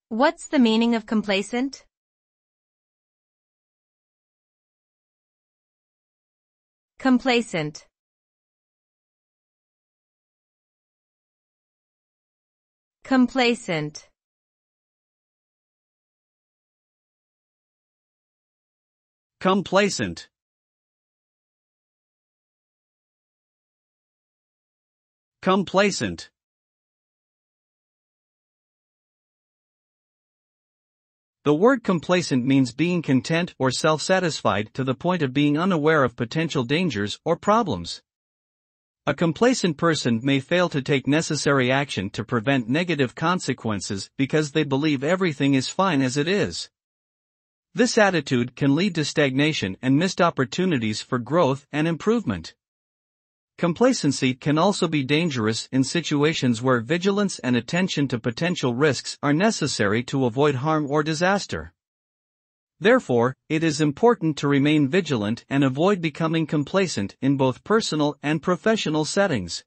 What's the meaning of complacent? Complacent. Complacent. Complacent. Complacent. The word complacent means being content or self-satisfied to the point of being unaware of potential dangers or problems. A complacent person may fail to take necessary action to prevent negative consequences because they believe everything is fine as it is. This attitude can lead to stagnation and missed opportunities for growth and improvement. Complacency can also be dangerous in situations where vigilance and attention to potential risks are necessary to avoid harm or disaster. Therefore, it is important to remain vigilant and avoid becoming complacent in both personal and professional settings.